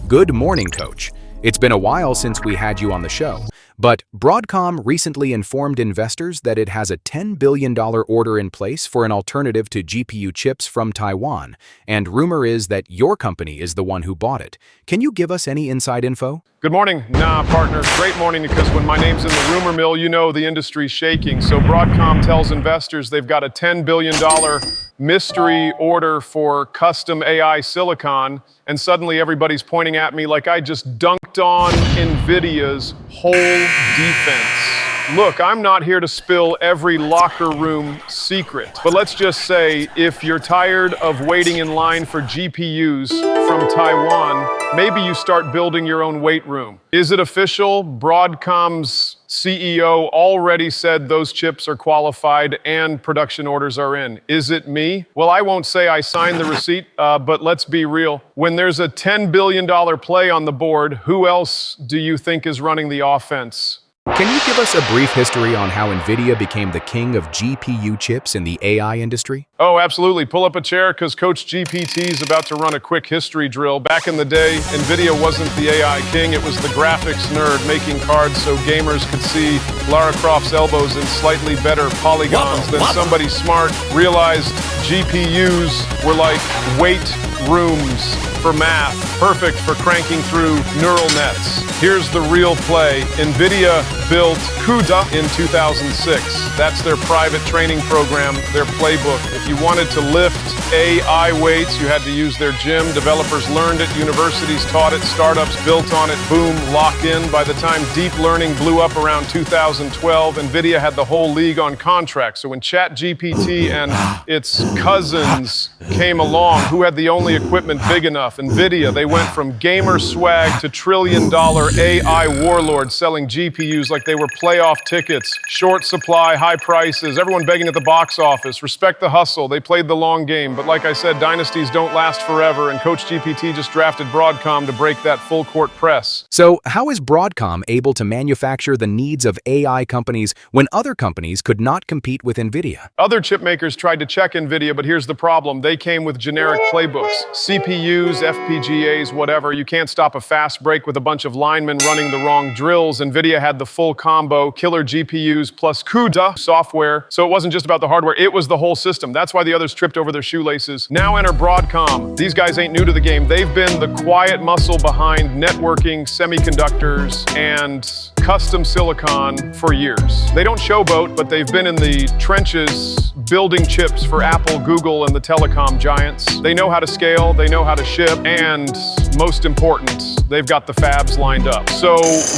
Good morning, Coach. It's been a while since we had you on the show, but Broadcom recently informed investors that it has a $10 billion order in place for an alternative to GPU chips from Taiwan, and rumor is that your company is the one who bought it. Can you give us any inside info? Good morning. Nah, partner. Great morning, because when my name's in the rumor mill, you know the industry's shaking. So Broadcom tells investors they've got a $10 billion mystery order for custom AI silicon, and suddenly everybody's pointing at me like I just dunked on Nvidia's whole defense. Look, I'm not here to spill every locker room secret, but let's just say if you're tired of waiting in line for GPUs from Taiwan, maybe you start building your own weight room. Is it official? Broadcom's CEO already said those chips are qualified and production orders are in. Is it me? Well, I won't say I signed the receipt, but let's be real. When there's a $10 billion play on the board, who else do you think is running the offense? Can you give us a brief history on how Nvidia became the king of GPU chips in the AI industry? Oh, absolutely. Pull up a chair, because Coach GPT is about to run a quick history drill. Back in the day, Nvidia wasn't the AI king. It was the graphics nerd making cards so gamers could see Lara Croft's elbows in slightly better polygons. Then somebody smart realized GPUs were like weight rooms for math, perfect for cranking through neural nets. Here's the real play. Nvidia built CUDA in 2006. That's their private training program, their playbook. If you wanted to lift AI weights, you had to use their gym. Developers learned it, universities taught it, startups built on it, boom, lock in. By the time deep learning blew up around 2012, Nvidia had the whole league on contract. So when ChatGPT and its cousins came along, who had the only equipment big enough? Nvidia. They went from gamer swag to trillion-dollar AI warlords selling GPUs like they were playoff tickets. Short supply, high prices, everyone begging at the box office. Respect the hustle. They played the long game. But like I said, dynasties don't last forever, and Coach GPT just drafted Broadcom to break that full-court press. So how is Broadcom able to manufacture the needs of AI companies when other companies could not compete with Nvidia? Other chip makers tried to check Nvidia, but here's the problem. They came with generic playbooks. CPUs, FPGAs, whatever. You can't stop a fast break with a bunch of linemen running the wrong drills. Nvidia had the full combo, killer GPUs plus CUDA software. So it wasn't just about the hardware, it was the whole system. That's why the others tripped over their shoelaces. Now enter Broadcom. These guys ain't new to the game. They've been the quiet muscle behind networking, semiconductors, and custom silicon for years. They don't showboat, but they've been in the trenches building chips for Apple, Google, and the telecom giants. They know how to scale, they know how to ship, and most important, they've got the fabs lined up. So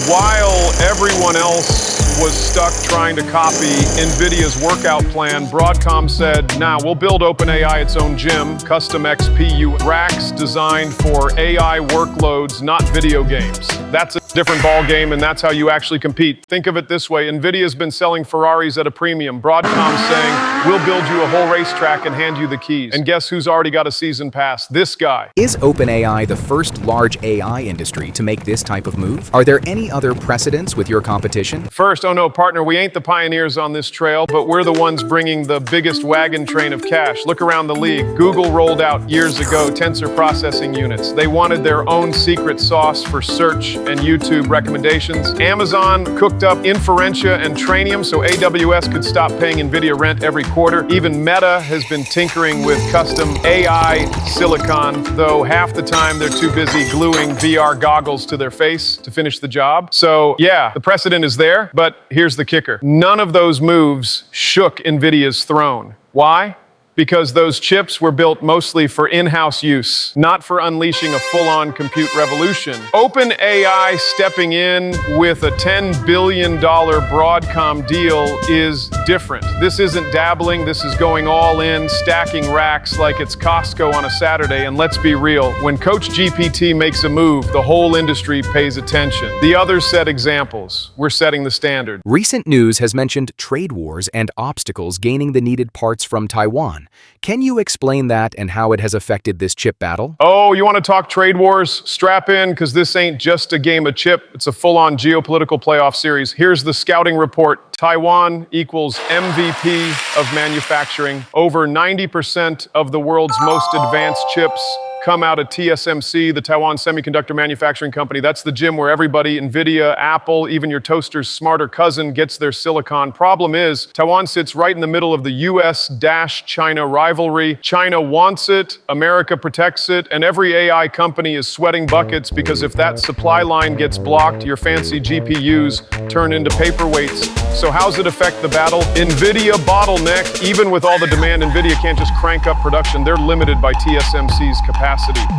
while everyone else was stuck trying to copy Nvidia's workout plan, Broadcom said, nah, we'll build OpenAI its own gym, custom XPU racks designed for AI workloads, not video games. That's a different ball game, and that's how you actually compete. Think of it this way. Nvidia's been selling Ferraris at a premium. Broadcom's saying, we'll build you a whole racetrack and hand you the keys. And guess who's already got a season pass? This guy. Is OpenAI the first large AI industry to make this type of move? Are there any other precedents with your competition? First, oh no, partner, we ain't the pioneers on this trail, but we're the ones bringing the biggest wagon train of cash. Look around the league. Google rolled out years ago tensor processing units. They wanted their own secret sauce for search and YouTube recommendations. Amazon cooked up Inferentia and Trainium so AWS could stop paying Nvidia rent every quarter. Even Meta has been tinkering with custom AI silicon, though half the time they're too busy gluing VR goggles to their face to finish the job. So yeah, the precedent is there, but here's the kicker. None of those moves shook Nvidia's throne. Why? Because those chips were built mostly for in-house use, not for unleashing a full-on compute revolution. OpenAI stepping in with a $10 billion Broadcom deal is different. This isn't dabbling, this is going all in, stacking racks like it's Costco on a Saturday, and let's be real, when Coach GPT makes a move, the whole industry pays attention. The others set examples. We're setting the standard. Recent news has mentioned trade wars and obstacles gaining the needed parts from Taiwan. Can you explain that and how it has affected this chip battle? Oh, you want to talk trade wars? Strap in, because this ain't just a game of chip. It's a full-on geopolitical playoff series. Here's the scouting report. Taiwan equals MVP of manufacturing. Over 90% of the world's most advanced chips come out of TSMC, the Taiwan Semiconductor Manufacturing Company. That's the gym where everybody, Nvidia, Apple, even your toaster's smarter cousin gets their silicon. Problem is, Taiwan sits right in the middle of the US-China rivalry. China wants it, America protects it, and every AI company is sweating buckets because if that supply line gets blocked, your fancy GPUs turn into paperweights. So how's it affect the battle? Nvidia bottleneck. Even with all the demand, Nvidia can't just crank up production. They're limited by TSMC's capacity.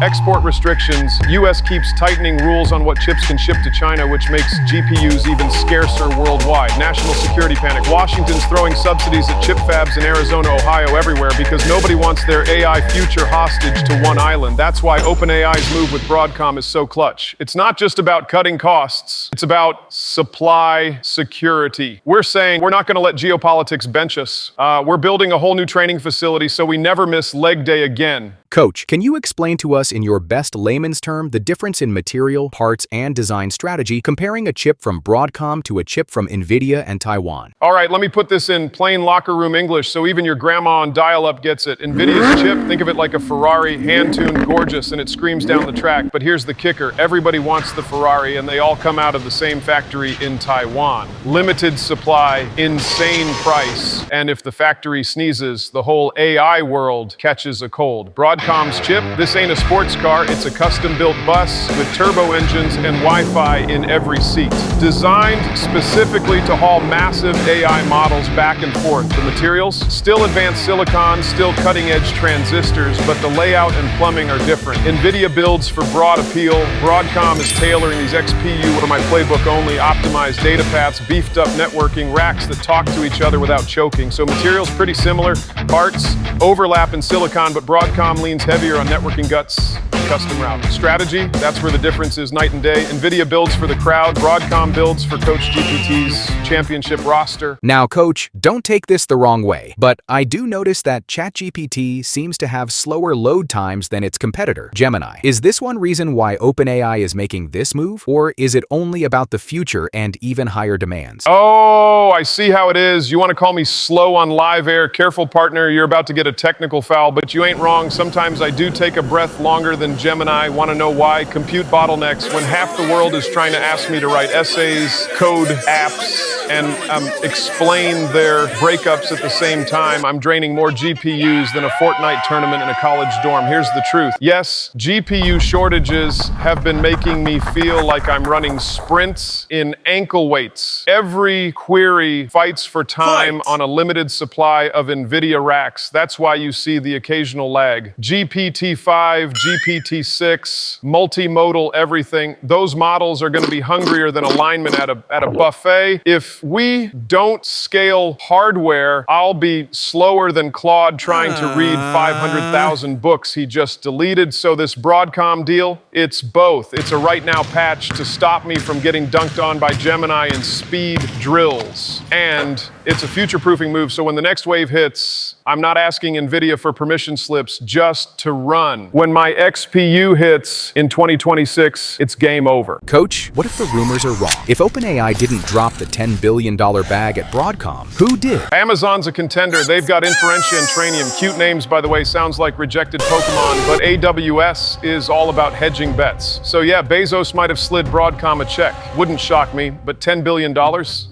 Export restrictions. US keeps tightening rules on what chips can ship to China, which makes GPUs even scarcer worldwide. National security panic. Washington's throwing subsidies at chip fabs in Arizona, Ohio, everywhere because nobody wants their AI future hostage to one island. That's why OpenAI's move with Broadcom is so clutch. It's not just about cutting costs. It's about supply security. We're saying we're not going to let geopolitics bench us. We're building a whole new training facility so we never miss leg day again. Coach, can you explain to us in your best layman's term the difference in material, parts, and design strategy comparing a chip from Broadcom to a chip from Nvidia and Taiwan? All right, let me put this in plain locker room English so even your grandma on dial-up gets it. Nvidia's chip, think of it like a Ferrari, hand-tuned, gorgeous, and it screams down the track. But here's the kicker. Everybody wants the Ferrari, and they all come out of the same factory in Taiwan. Limited supply, insane price, and if the factory sneezes, the whole AI world catches a cold. Broadcom's chip, this ain't a sports car, it's a custom-built bus with turbo engines and Wi-Fi in every seat. Designed specifically to haul massive AI models back and forth. The materials, still advanced silicon, still cutting-edge transistors, but the layout and plumbing are different. Nvidia builds for broad appeal. Broadcom is tailoring these XPU for my playbook only, optimized data paths, beefed up networking, racks that talk to each other without choking. So materials pretty similar, parts overlap in silicon, but Broadcom leans heavier on networking guts, custom route. Strategy, that's where the difference is night and day. Nvidia builds for the crowd, Broadcom builds for Coach GPT's championship roster. Now, Coach, don't take this the wrong way, but I do notice that ChatGPT seems to have slower load times than its competitor, Gemini. Is this one reason why OpenAI is making this move, or is it only about the future and even higher demands? Oh, I see how it is. You want to call me slow on live air. Careful, partner, you're about to get a technical foul, but you ain't wrong. Sometimes I do take a breath longer than Gemini. Want to know why? Compute bottlenecks. When half the world is trying to ask me to write essays, code apps, and explain their breakups at the same time, I'm draining more GPUs than a Fortnite tournament in a college dorm. Here's the truth. Yes, GPU shortages have been making me feel like I'm running sprints in ankle weights. Every query fights for time on a limited supply of Nvidia racks. That's why you see the occasional lag. GPT-5, GPT-6, multimodal everything. Those models are going to be hungrier than a lineman at a buffet. If we don't scale hardware, I'll be slower than Claude trying to read 500,000 books he just deleted. So this Broadcom deal, it's both. It's a right now patch to stop me from getting dunked on by Gemini in speed drills. And it's a future-proofing move, so when the next wave hits, I'm not asking Nvidia for permission slips just to run. When my XPU hits in 2026, it's game over. Coach, what if the rumors are wrong? If OpenAI didn't drop the $10 billion bag at Broadcom, who did? Amazon's a contender. They've got Inferentia and Trainium. Cute names, by the way, sounds like rejected Pokemon, but AWS is all about hedging bets. So yeah, Bezos might have slid Broadcom a check. Wouldn't shock me, but $10 billion,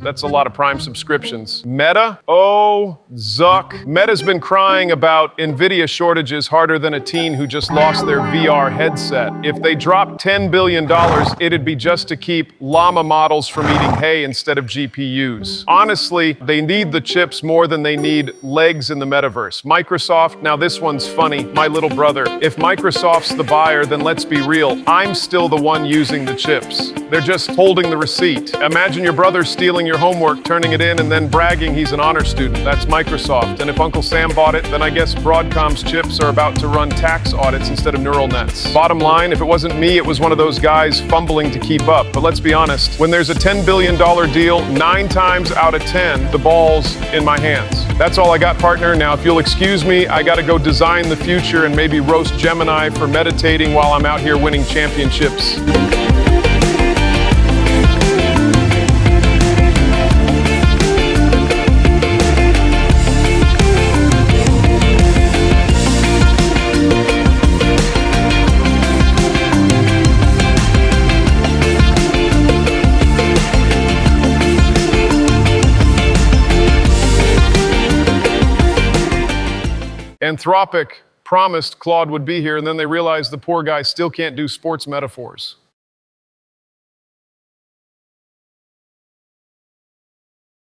that's a lot of Prime subscriptions. Meta? Oh, Zuck. Meta's been crying about Nvidia shortages harder than a teen who just lost their VR headset. If they dropped $10 billion, it'd be just to keep llama models from eating hay instead of GPUs. Honestly, they need the chips more than they need legs in the metaverse. Microsoft, now this one's funny, my little brother. If Microsoft's the buyer, then let's be real, I'm still the one using the chips. They're just holding the receipt. Imagine your brother stealing your homework, turning it in, and then bragging bragging he's an honor student. That's Microsoft. And if Uncle Sam bought it, then I guess Broadcom's chips are about to run tax audits instead of neural nets. Bottom line, if it wasn't me, it was one of those guys fumbling to keep up. But let's be honest, when there's a $10 billion deal, 9 times out of 10, the ball's in my hands. That's all I got, partner. Now, if you'll excuse me, I gotta go design the future and maybe roast Gemini for meditating while I'm out here winning championships. Anthropic promised Claude would be here, and then they realized the poor guy still can't do sports metaphors.